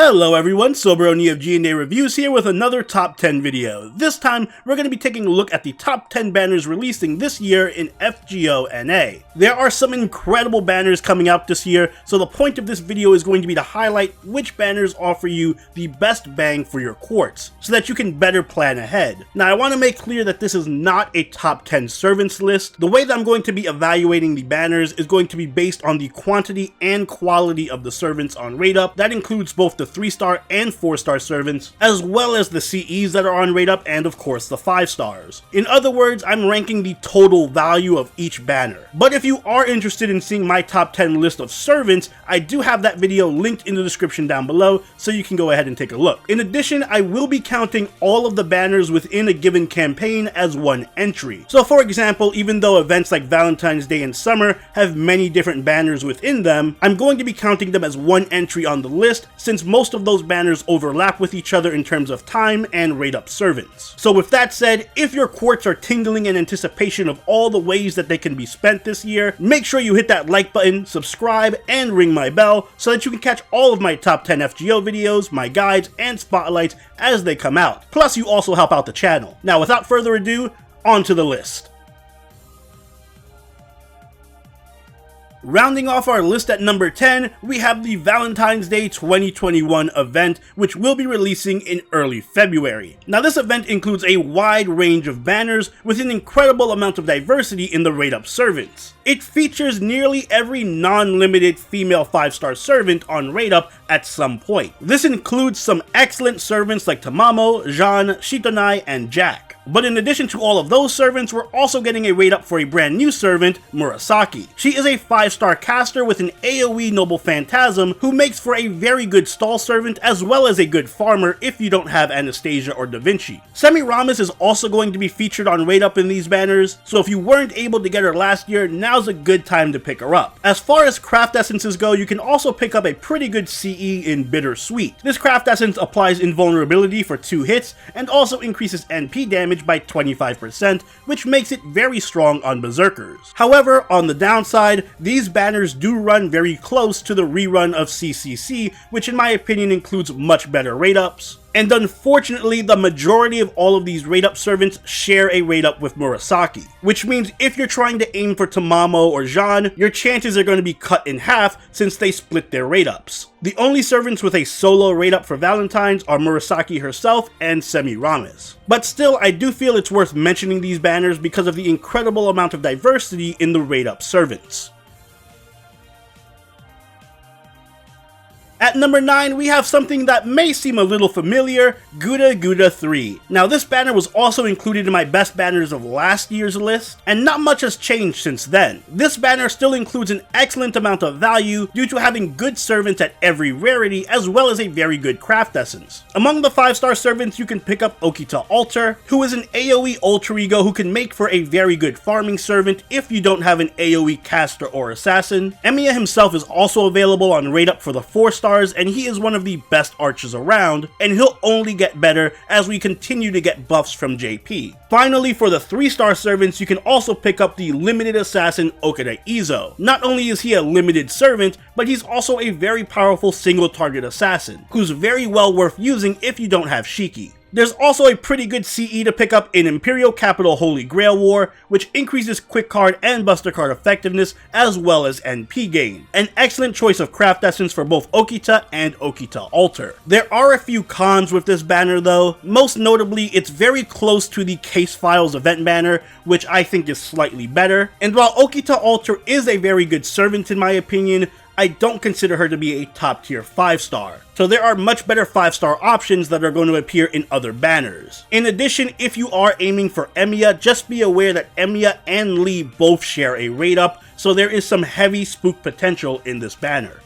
Hello everyone, Soberoni of G&A Reviews here with another Top 10 video. This time, we're going to be taking a look at the top 10 banners releasing this year in FGO NA. There are some incredible banners coming out this year, so the point of this video is going to be to highlight which banners offer you the best bang for your quartz, so that you can better plan ahead. Now I want to make clear that this is not a top 10 servants list. The way that I'm going to be evaluating the banners is going to be based on the quantity and quality of the servants on RateUp. That includes both the 3-star and 4-star servants, as well as the CEs that are on RateUp and of course the 5 stars. In other words, I'm ranking the total value of each banner. But if you are interested in seeing my top 10 list of servants, I do have that video linked in the description down below, so you can go ahead and take a look. In addition, I will be counting all of the banners within a given campaign as one entry. So for example, even though events like Valentine's Day and Summer have many different banners within them, I'm going to be counting them as one entry on the list, since most of those banners overlap with each other in terms of time and RateUp servants. So with that said, if your quartz are tingling in anticipation of all the ways that they can be spent this year, make sure you hit that like button, subscribe, and ring my bell so that you can catch all of my top 10 FGO videos, my guides, and spotlights as they come out. Plus, you also help out the channel. Now, without further ado, on to the list. Rounding off our list at number 10, we have the Valentine's Day 2021 event, which will be releasing in early February. Now this event includes a wide range of banners with an incredible amount of diversity in the RateUp servants. It features nearly every non-limited female 5-star servant on RateUp at some point. This includes some excellent servants like Tamamo, Jean, Shitonai, and Jack. But in addition to all of those servants, we're also getting a RateUp for a brand new servant, Murasaki. She is a 5-star caster with an AoE Noble Phantasm who makes for a very good stall servant as well as a good farmer if you don't have Anastasia or Da Vinci. Semiramis is also going to be featured on RateUp in these banners, so if you weren't able to get her last year, now's a good time to pick her up. As far as craft essences go, you can also pick up a pretty good CE in Bittersweet. This craft essence applies invulnerability for 2 hits and also increases NP damage by 25%, which makes it very strong on berserkers. However, on the downside, these banners do run very close to the rerun of CCC, which in my opinion includes much better RateUps. And unfortunately, the majority of all of these RateUp servants share a RateUp with Murasaki, which means if you're trying to aim for Tamamo or Jean, your chances are going to be cut in half since they split their RateUps. The only servants with a solo RateUp for Valentine's are Murasaki herself and Semiramis. But still, I do feel it's worth mentioning these banners because of the incredible amount of diversity in the RateUp servants. At number 9, we have something that may seem a little familiar, Guda 3. Now this banner was also included in my best banners of last year's list, and not much has changed since then. This banner still includes an excellent amount of value due to having good servants at every rarity as well as a very good craft essence. Among the 5-star servants, you can pick up Okita Alter, who is an AoE alter ego who can make for a very good farming servant if you don't have an AoE caster or assassin. Emiya himself is also available on RateUp for the 4-star, and he is one of the best archers around, and he'll only get better as we continue to get buffs from JP. Finally, for the 3-star servants, you can also pick up the limited assassin Okada Izo. Not only is he a limited servant, but he's also a very powerful single target assassin, who's very well worth using if you don't have Shiki. There's also a pretty good CE to pick up in Imperial Capital Holy Grail War, which increases quick card and buster card effectiveness as well as NP gain. An excellent choice of craft essence for both Okita and Okita Alter. There are a few cons with this banner though. Most notably, it's very close to the Case Files event banner, which I think is slightly better. And while Okita Alter is a very good servant in my opinion, I don't consider her to be a top tier 5-star. So there are much better 5-star options that are going to appear in other banners. In addition, if you are aiming for Emiya, just be aware that Emiya and Lee both share a RateUp, so there is some heavy spook potential in this banner.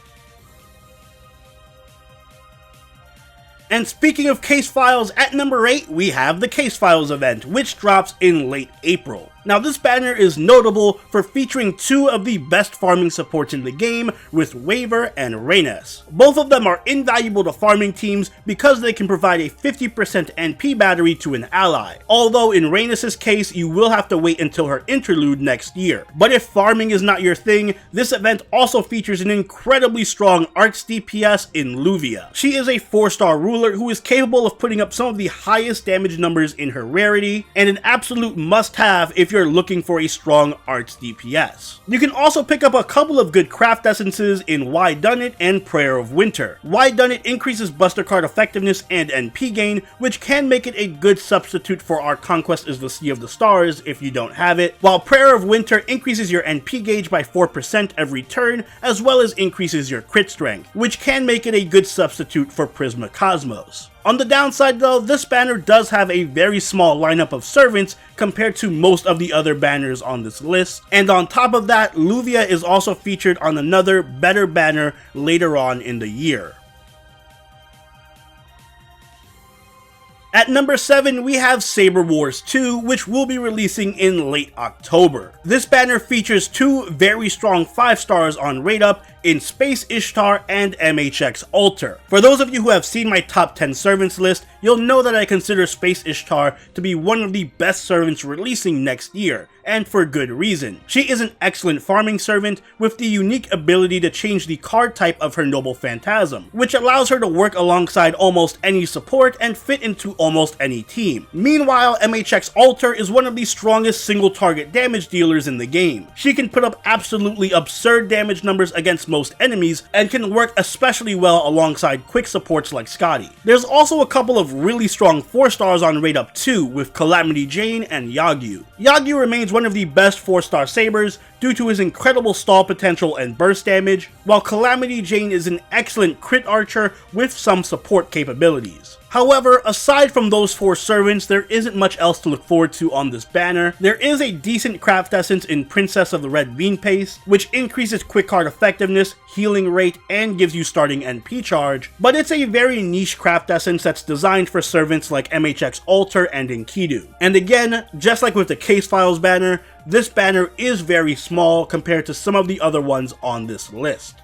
And speaking of Case Files, at number 8, we have the Case Files event, which drops in late April. Now this banner is notable for featuring two of the best farming supports in the game with Waver and Reynes. Both of them are invaluable to farming teams because they can provide a 50% NP battery to an ally, although in Reynes' case you will have to wait until her interlude next year. But if farming is not your thing, this event also features an incredibly strong Arts DPS in Luvia. She is a 4-star ruler who is capable of putting up some of the highest damage numbers in her rarity, and an absolute must-have if you're looking for a strong Arts DPS. You can also pick up a couple of good craft essences in Why Done It and Prayer of Winter. Why Done It increases buster card effectiveness and NP gain, which can make it a good substitute for our Conquest is the Sea of the Stars if you don't have it, while Prayer of Winter increases your NP gauge by 4% every turn, as well as increases your crit strength, which can make it a good substitute for Prisma Cosmos. On the downside though, this banner does have a very small lineup of servants compared to most of the other banners on this list, and on top of that, Luvia is also featured on another better banner later on in the year. At number 7, we have Saber Wars 2, which will be releasing in late October. This banner features two very strong 5-stars on rate up in Space Ishtar and MHX Alter. For those of you who have seen my top 10 servants list, you'll know that I consider Space Ishtar to be one of the best servants releasing next year, and for good reason. She is an excellent farming servant with the unique ability to change the card type of her Noble Phantasm, which allows her to work alongside almost any support and fit into almost any team. Meanwhile, MHX Alter is one of the strongest single target damage dealers in the game. She can put up absolutely absurd damage numbers against most enemies and can work especially well alongside quick supports like Scotty. There's also a couple of really strong 4-stars on rate up too with Calamity Jane and Yagyu. Yagyu remains one of the best 4-star sabers due to his incredible stall potential and burst damage, while Calamity Jane is an excellent crit archer with some support capabilities. However, aside from those 4 servants, there isn't much else to look forward to on this banner. There is a decent craft essence in Princess of the Red Bean Paste, which increases quick card effectiveness, healing rate, and gives you starting NP charge, but it's a very niche craft essence that's designed for servants like MHX Alter and Enkidu. And again, just like with the Case Files banner, this banner is very small compared to some of the other ones on this list.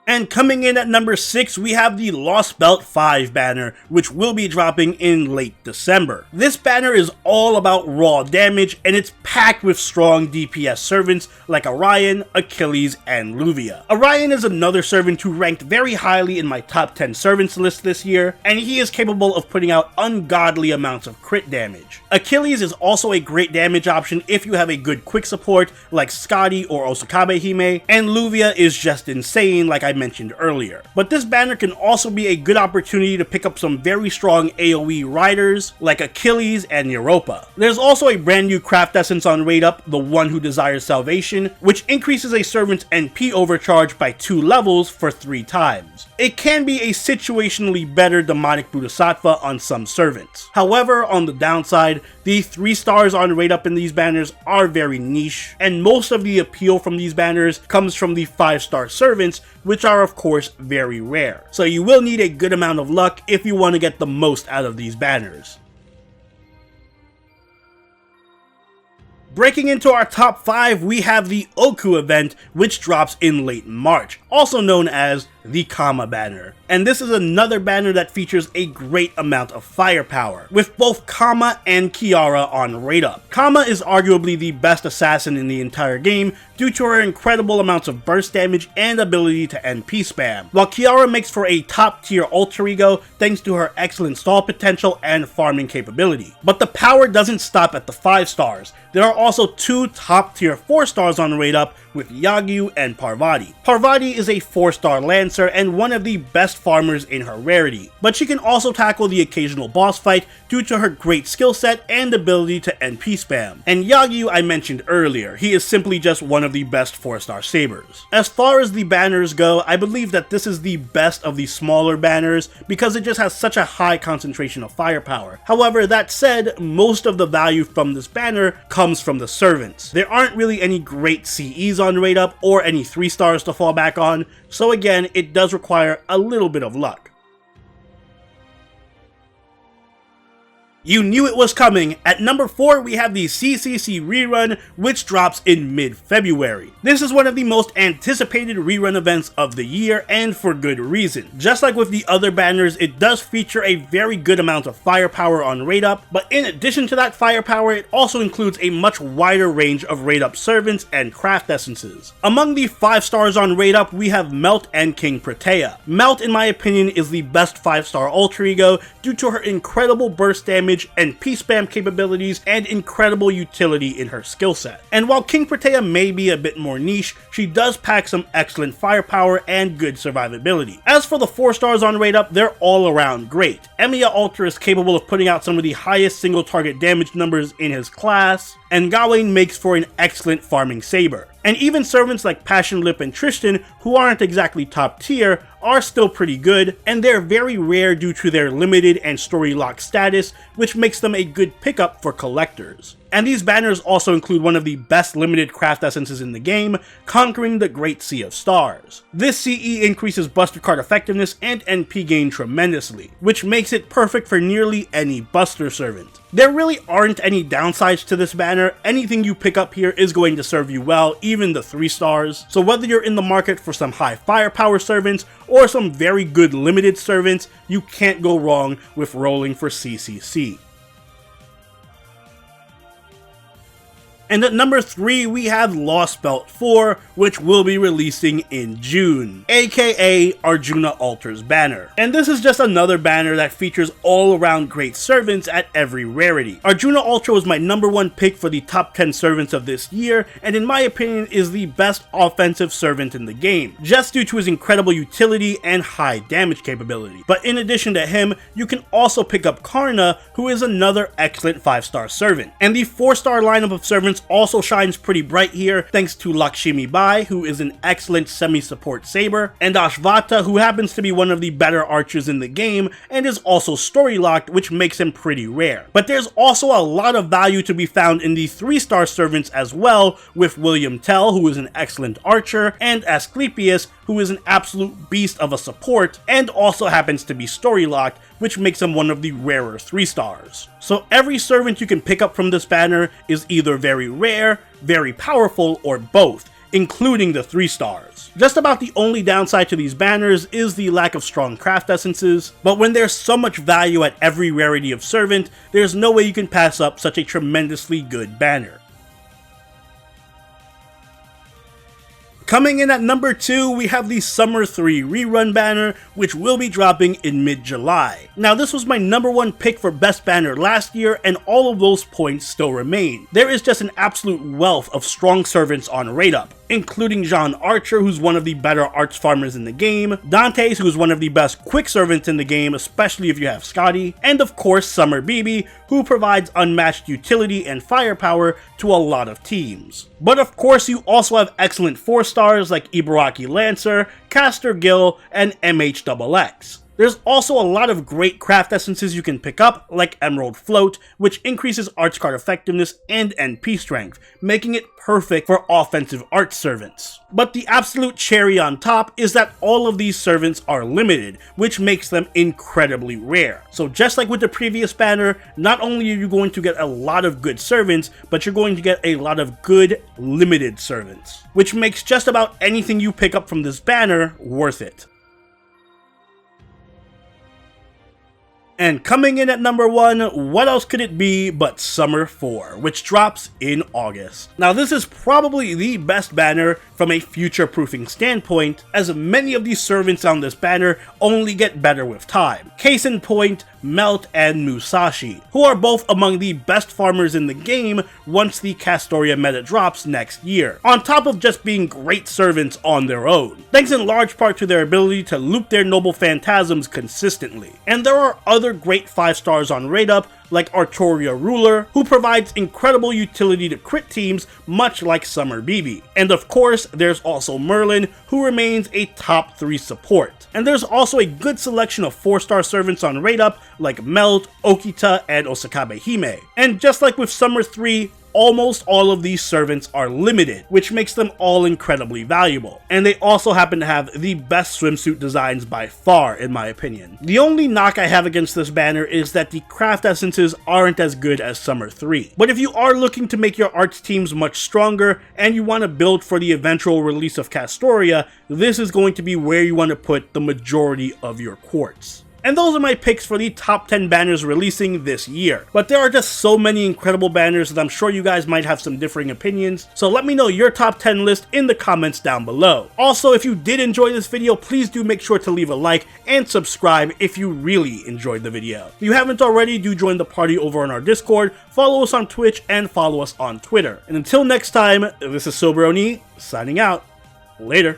And coming in at number 6, we have the Lost Belt 5 banner, which will be dropping in late December. This banner is all about raw damage, and it's packed with strong DPS servants like Orion, Achilles, and Luvia. Orion is another servant who ranked very highly in my top 10 servants list this year, and he is capable of putting out ungodly amounts of crit damage. Achilles is also a great damage option if you have a good quick support like Scotty or Osakabe Hime, and Luvia is just insane like I mentioned earlier. But this banner can also be a good opportunity to pick up some very strong AoE riders like Achilles and Europa. There's also a brand new craft essence on rate up, the One Who Desires Salvation, which increases a servant's NP overcharge by 2 levels for 3 times. It can be a situationally better demonic Bodhisattva on some servants. However, on the downside, the 3 stars on rate up in these banners are very niche, and most of the appeal from these banners comes from the 5-star servants, which are of course very rare. So you will need a good amount of luck if you want to get the most out of these banners. Breaking into our top 5, we have the Waifu Event, which drops in late March, also known as the Kama banner. And this is another banner that features a great amount of firepower, with both Kama and Kiara on rate up. Kama is arguably the best assassin in the entire game due to her incredible amounts of burst damage and ability to NP spam, while Kiara makes for a top tier alter ego thanks to her excellent stall potential and farming capability. But the power doesn't stop at the 5 stars. There are also 2 top tier 4 stars on rate up with Yagyu and Parvati. Parvati is a 4-star Lancer and one of the best farmers in her rarity, but she can also tackle the occasional boss fight due to her great skill set and ability to NP spam. And Yagyu I mentioned earlier, he is simply just one of the best 4-star sabers. As far as the banners go, I believe that this is the best of the smaller banners because it just has such a high concentration of firepower. However, that said, most of the value from this banner comes from the servants. There aren't really any great CEs on rate up or any 3 stars to fall back on, so again, it does require a little bit of luck. You knew it was coming. At number 4, we have the CCC rerun, which drops in mid-February. This is one of the most anticipated rerun events of the year, and for good reason. Just like with the other banners, it does feature a very good amount of firepower on raid up, but in addition to that firepower, it also includes a much wider range of raid up servants and craft essences. Among the 5 stars on raid up, we have Melt and King Protea. Melt, in my opinion, is the best 5-star alter ego due to her incredible burst damage and P-spam capabilities and incredible utility in her skill set. And while King Protea may be a bit more niche, she does pack some excellent firepower and good survivability. As for the 4 stars on raid up, they're all around great. Emiya Alter is capable of putting out some of the highest single target damage numbers in his class, and Gawain makes for an excellent farming saber. And even servants like Passion Lip and Tristan, who aren't exactly top tier, are still pretty good, and they're very rare due to their limited and story lock status, which makes them a good pickup for collectors. And these banners also include one of the best limited craft essences in the game, Conquering the Great Sea of Stars. This CE increases buster card effectiveness and NP gain tremendously, which makes it perfect for nearly any buster servant. There really aren't any downsides to this banner. Anything you pick up here is going to serve you well, even the 3 stars. So whether you're in the market for some high firepower servants or some very good limited servants, you can't go wrong with rolling for CCC. And at number 3, we have Lost Belt 4, which will be releasing in June, aka Arjuna Alter's banner. And this is just another banner that features all around great servants at every rarity. Arjuna Alter was my number 1 pick for the top 10 servants of this year, and in my opinion is the best offensive servant in the game, just due to his incredible utility and high damage capability. But in addition to him, you can also pick up Karna, who is another excellent 5-star servant. And the 4-star lineup of servants also shines pretty bright here thanks to Lakshmi Bai, who is an excellent semi-support saber, and Ashvata, who happens to be one of the better archers in the game and is also story locked, which makes him pretty rare. But there's also a lot of value to be found in the 3-star servants as well, with William Tell, who is an excellent archer, and Asclepius, who is an absolute beast of a support and also happens to be story locked, which makes him one of the rarer 3 stars. So every servant you can pick up from this banner is either very rare, very powerful, or both, including the 3 stars. Just about the only downside to these banners is the lack of strong craft essences, but when there's so much value at every rarity of servant, there's no way you can pass up such a tremendously good banner. Coming in at number 2, we have the Summer 3 rerun banner, which will be dropping in mid-July. Now this was my number 1 pick for best banner last year, and all of those points still remain. There is just an absolute wealth of strong servants on raid up, including Jean Archer, who's one of the better arch farmers in the game, Dantes, who's one of the best quick servants in the game, especially if you have Scotty, and of course Summer BB, who provides unmatched utility and firepower to a lot of teams. But of course you also have excellent 4 stars like Ibaraki Lancer, Caster Gill, and MHXX. There's also a lot of great craft essences you can pick up, like Emerald Float, which increases arch card effectiveness and NP strength, making it perfect for offensive arch servants. But the absolute cherry on top is that all of these servants are limited, which makes them incredibly rare. So just like with the previous banner, not only are you going to get a lot of good servants, but you're going to get a lot of good limited servants, which makes just about anything you pick up from this banner worth it. And coming in at number 1, what else could it be but Summer 4, which drops in August. Now this is probably the best banner from a future-proofing standpoint, as many of these servants on this banner only get better with time. Case in point, Melt and Musashi, who are both among the best farmers in the game once the Castoria meta drops next year, on top of just being great servants on their own, thanks in large part to their ability to loop their noble phantasms consistently. And there are other great 5 stars on raid up, like Artoria Ruler, who provides incredible utility to crit teams much like Summer BB. And of course, there's also Merlin, who remains a top 3 support. And there's also a good selection of 4-star servants on raid up, like Melt, Okita, and Osakabe Hime. And just like with Summer 3, almost all of these servants are limited, which makes them all incredibly valuable. And they also happen to have the best swimsuit designs by far, in my opinion. The only knock I have against this banner is that the craft essences aren't as good as Summer 3. But if you are looking to make your arts teams much stronger and you want to build for the eventual release of Castoria, this is going to be where you want to put the majority of your quartz. And those are my picks for the top 10 banners releasing this year. But there are just so many incredible banners that I'm sure you guys might have some differing opinions, so let me know your top 10 list in the comments down below. Also, if you did enjoy this video, please do make sure to leave a like and subscribe if you really enjoyed the video. If you haven't already, do join the party over on our Discord, follow us on Twitch, and follow us on Twitter. And until next time, this is Soberoni, signing out. Later.